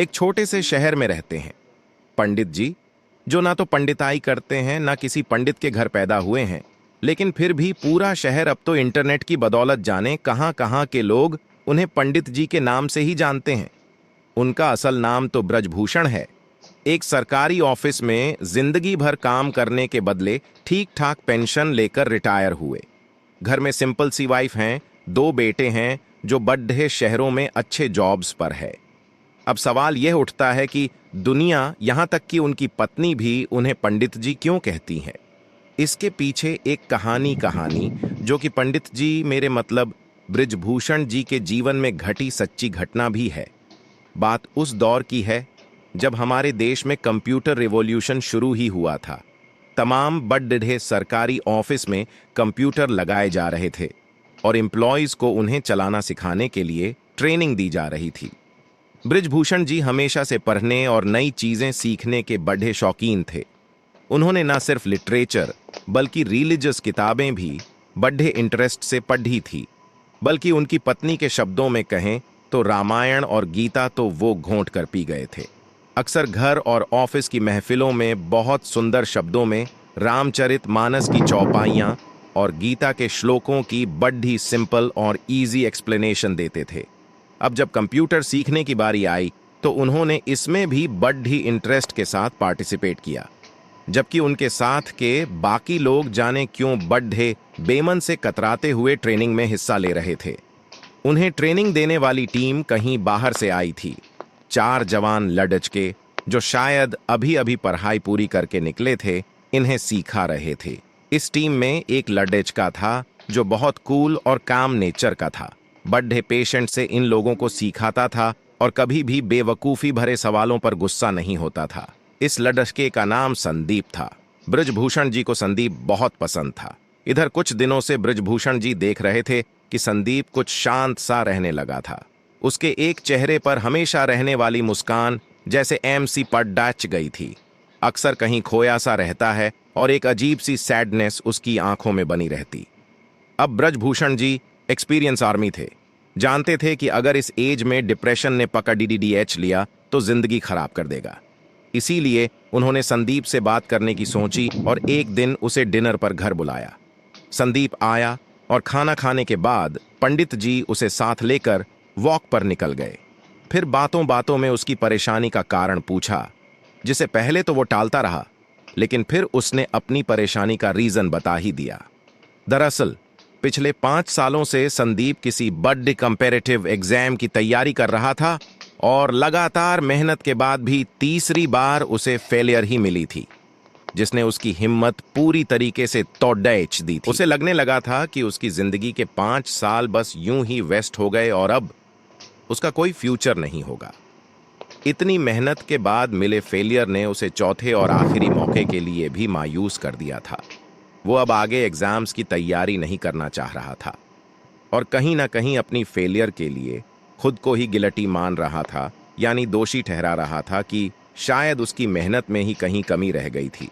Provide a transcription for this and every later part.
एक छोटे से शहर में रहते हैं पंडित जी, जो ना तो पंडिताई करते हैं ना किसी पंडित के घर पैदा हुए हैं, लेकिन फिर भी पूरा शहर अब तो इंटरनेट की बदौलत जाने कहां कहां के लोग उन्हें पंडित जी के नाम से ही जानते हैं। उनका असल नाम तो ब्रजभूषण है। एक सरकारी ऑफिस में जिंदगी भर काम करने के बदले ठीक ठाक पेंशन लेकर रिटायर हुए। घर में सिंपल सी वाइफ हैं, 2 बेटे हैं जो बड़े शहरों में अच्छे जॉब्स पर है। अब सवाल यह उठता है कि दुनिया, यहां तक कि उनकी पत्नी भी उन्हें पंडित जी क्यों कहती है। इसके पीछे एक कहानी जो कि पंडित जी, मेरे मतलब ब्रजभूषण जी के जीवन में घटी सच्ची घटना भी है। बात उस दौर की है जब हमारे देश में कंप्यूटर रिवॉल्यूशन शुरू ही हुआ था। तमाम बड़े सरकारी ऑफिस में कंप्यूटर लगाए जा रहे थे और एम्प्लॉयज को उन्हें चलाना सिखाने के लिए ट्रेनिंग दी जा रही थी। ब्रजभूषण जी हमेशा से पढ़ने और नई चीजें सीखने के बड़े शौकीन थे। उन्होंने न सिर्फ लिटरेचर बल्कि रिलीजियस किताबें भी बड़े इंटरेस्ट से पढ़ी थी। बल्कि उनकी पत्नी के शब्दों में कहें तो रामायण और गीता तो वो घोंट कर पी गए थे। अक्सर घर और ऑफिस की महफिलों में बहुत सुंदर शब्दों में रामचरितमानस की चौपाइयां और गीता के श्लोकों की बड़ी सिंपल और इजी एक्सप्लेनेशन देते थे। अब जब कंप्यूटर सीखने की बारी आई तो उन्होंने इसमें भी बड़ी इंटरेस्ट के साथ पार्टिसिपेट किया, जबकि उनके साथ के बाकी लोग जाने क्यों बड़े बेमन से कतराते हुए ट्रेनिंग में हिस्सा ले रहे थे। उन्हें ट्रेनिंग देने वाली टीम कहीं बाहर से आई थी। 4 जवान लड़के जो शायद अभी अभी पढ़ाई पूरी करके निकले थे, इन्हें सिखा रहे थे। इस टीम में एक लड़का था जो बहुत कूल और काम नेचर का था। बड़े पेशेंट से इन लोगों को सिखाता था और कभी भी बेवकूफ़ी भरे सवालों पर गुस्सा नहीं होता था। इस लड़के का नाम संदीप था। ब्रजभूषण जी को संदीप बहुत पसंद था। इधर कुछ दिनों से ब्रजभूषण जी देख रहे थे कि संदीप कुछ शांत सा रहने लगा था। उसके एक चेहरे पर हमेशा रहने वाली मुस्कान जैसे एमसी पर डाच गई थी। अक्सर कहीं खोया सा रहता है और एक अजीब सी सैडनेस उसकी आंखों में बनी रहती। अब ब्रजभूषण जी एक्सपीरियंस आर्मी थे, जानते थे कि अगर इस एज में डिप्रेशन ने पकड़ DDH लिया तो जिंदगी खराब कर देगा। इसीलिए उन्होंने संदीप से बात करने की सोची और एक दिन उसे डिनर पर घर बुलाया। संदीप आया और खाना खाने के बाद पंडित जी उसे साथ लेकर वॉक पर निकल गए। फिर बातों बातों में उसकी परेशानी का कारण पूछा, जिसे पहले तो वो टालता रहा, लेकिन फिर उसने अपनी परेशानी का रीजन बता ही दिया। दरअसल पिछले 5 सालों से संदीप किसी बड़े कंपैरेटिव एग्जाम की तैयारी कर रहा था और लगातार मेहनत के बाद भी तीसरी बार उसे फेलियर ही मिली थी, जिसने उसकी हिम्मत पूरी तरीके से तोड़ दी थी। उसे लगने लगा था कि उसकी जिंदगी के 5 साल बस यूं ही वेस्ट हो गए और अब उसका कोई फ्यूचर नहीं होगा। इतनी मेहनत के बाद मिले फेलियर ने उसे चौथे और आखिरी मौके के लिए भी मायूस कर दिया था। वो अब आगे एग्जाम्स की तैयारी नहीं करना चाह रहा था और कहीं ना कहीं अपनी फेलियर के लिए खुद को ही गिल्टी मान रहा था, यानी दोषी ठहरा रहा था कि शायद उसकी मेहनत में ही कहीं कमी रह गई थी।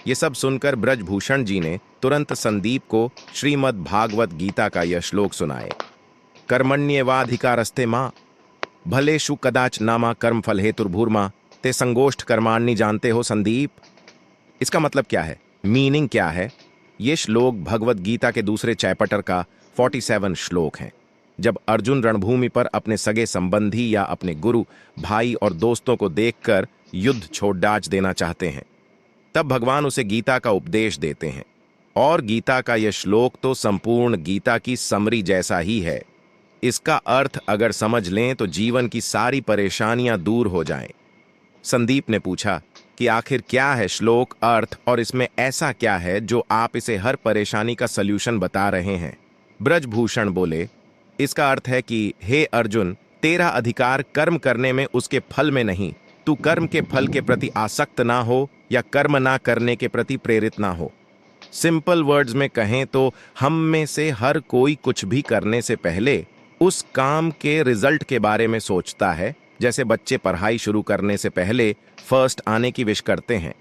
ये सब सुनकर ब्रजभूषण जी ने तुरंत संदीप को श्रीमद् भागवत गीता का यह श्लोक सुनाए। कर्मण्येवाधिकारस्ते मां भलेषु कदाच नामा कर्म फल हेतुर्भूर्मा ते संगोष्ठ कर्माणि। जानते हो संदीप, इसका मतलब क्या है, मीनिंग क्या है? ये श्लोक भगवत गीता के दूसरे चैप्टर का 47 श्लोक हैं। जब अर्जुन रणभूमि पर अपने सगे संबंधी या अपने गुरु, भाई और दोस्तों को देखकर युद्ध छोड़ डाच देना चाहते हैं, तब भगवान उसे गीता का उपदेश देते हैं। और गीता का यह श्लोक तो संपूर्ण गीता की समरी जैसा ही है। इसका अर्थ अगर समझ लें तो जीवन की सारी परेशानियां दूर हो जाएं। संदीप ने पूछा कि आखिर क्या है श्लोक अर्थ और इसमें ऐसा क्या है जो आप इसे हर परेशानी का सल्यूशन बता रहे हैं? ब्रजभूषण बोले, इसका अर्थ है कि हे अर्जुन, तेरा अधिकार कर्म करने में, उसके फल में नहीं। तू कर्म के फल के प्रति आसक्त ना हो या कर्म ना करने के प्रति प्रेरित ना हो। सिंपल वर्ड्स में कहें तो हम में से हर कोई कुछ भी करने से पहले उस काम के रिजल्ट के बारे में सोचता है। जैसे बच्चे पढ़ाई शुरू करने से पहले फर्स्ट आने की विश करते हैं।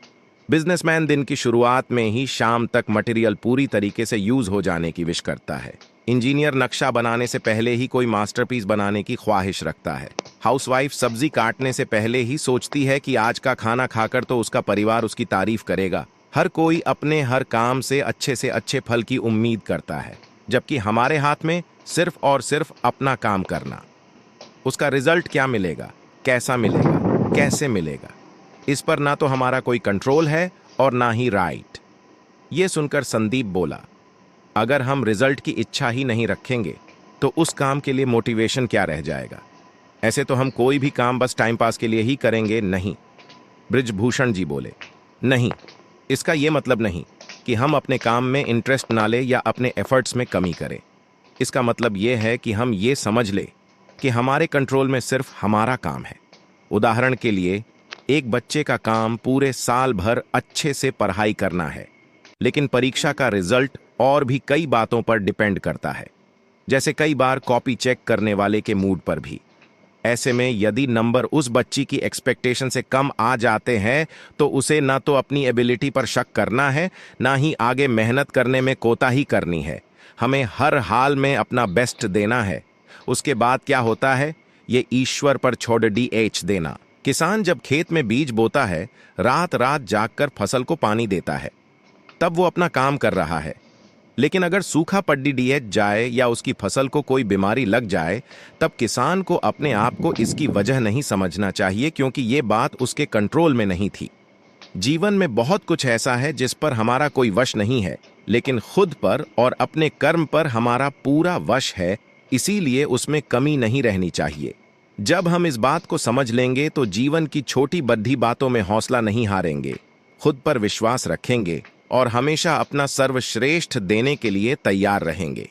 बिजनेसमैन दिन की शुरुआत में ही शाम तक मटेरियल पूरी तरीके से यूज हो जाने की विश करता है। इंजीनियर नक्शा बनाने से पहले ही कोई मास्टरपीस बनाने की ख्वाहिश रखता है। हाउसवाइफ सब्जी काटने से पहले ही सोचती है कि आज का खाना खाकर तो उसका परिवार उसकी तारीफ करेगा। हर कोई अपने हर काम से अच्छे फल की उम्मीद करता है, जबकि हमारे हाथ में सिर्फ और सिर्फ अपना काम करना। उसका रिजल्ट क्या मिलेगा, कैसा मिलेगा, कैसे मिलेगा, इस पर ना तो हमारा कोई कंट्रोल है और ना ही राइट। ये सुनकर संदीप बोला, अगर हम रिजल्ट की इच्छा ही नहीं रखेंगे तो उस काम के लिए मोटिवेशन क्या रह जाएगा। ऐसे तो हम कोई भी काम बस टाइम पास के लिए ही करेंगे नहीं। बृजभूषण जी बोले, नहीं, इसका ये मतलब नहीं कि हम अपने काम में इंटरेस्ट ना ले या अपने एफर्ट्स में कमी करें। इसका मतलब ये है कि हम ये समझ ले कि हमारे कंट्रोल में सिर्फ हमारा काम है। उदाहरण के लिए, एक बच्चे का काम पूरे साल भर अच्छे से पढ़ाई करना है, लेकिन परीक्षा का रिजल्ट और भी कई बातों पर डिपेंड करता है, जैसे कई बार कॉपी चेक करने वाले के मूड पर भी। ऐसे में यदि नंबर उस बच्ची की एक्सपेक्टेशन से कम आ जाते हैं तो उसे ना तो अपनी एबिलिटी पर शक करना है, ना ही आगे मेहनत करने में कोताही करनी है। हमें हर हाल में अपना बेस्ट देना है। उसके बाद क्या होता है, ये ईश्वर पर छोड़ DH देना। किसान जब खेत में बीज बोता है, रात रात जागकर फसल को पानी देता है, तब वो अपना काम कर रहा है। लेकिन अगर सूखा पड्डी DH जाए या उसकी फसल को कोई बीमारी लग जाए, तब किसान को अपने आप को इसकी वजह नहीं समझना चाहिए, क्योंकि ये बात उसके कंट्रोल में नहीं थी। जीवन में बहुत कुछ ऐसा है जिस पर हमारा कोई वश नहीं है, लेकिन खुद पर और अपने कर्म पर हमारा पूरा वश है। इसीलिए उसमें कमी नहीं रहनी चाहिए। जब हम इस बात को समझ लेंगे तो जीवन की छोटी बद्धी बातों में हौसला नहीं हारेंगे, खुद पर विश्वास रखेंगे और हमेशा अपना सर्वश्रेष्ठ देने के लिए तैयार रहेंगे।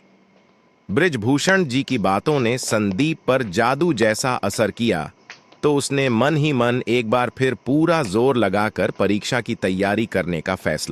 बृजभूषण जी की बातों ने संदीप पर जादू जैसा असर किया, तो उसने मन ही मन एक बार फिर पूरा जोर लगाकर परीक्षा की तैयारी करने का फैसला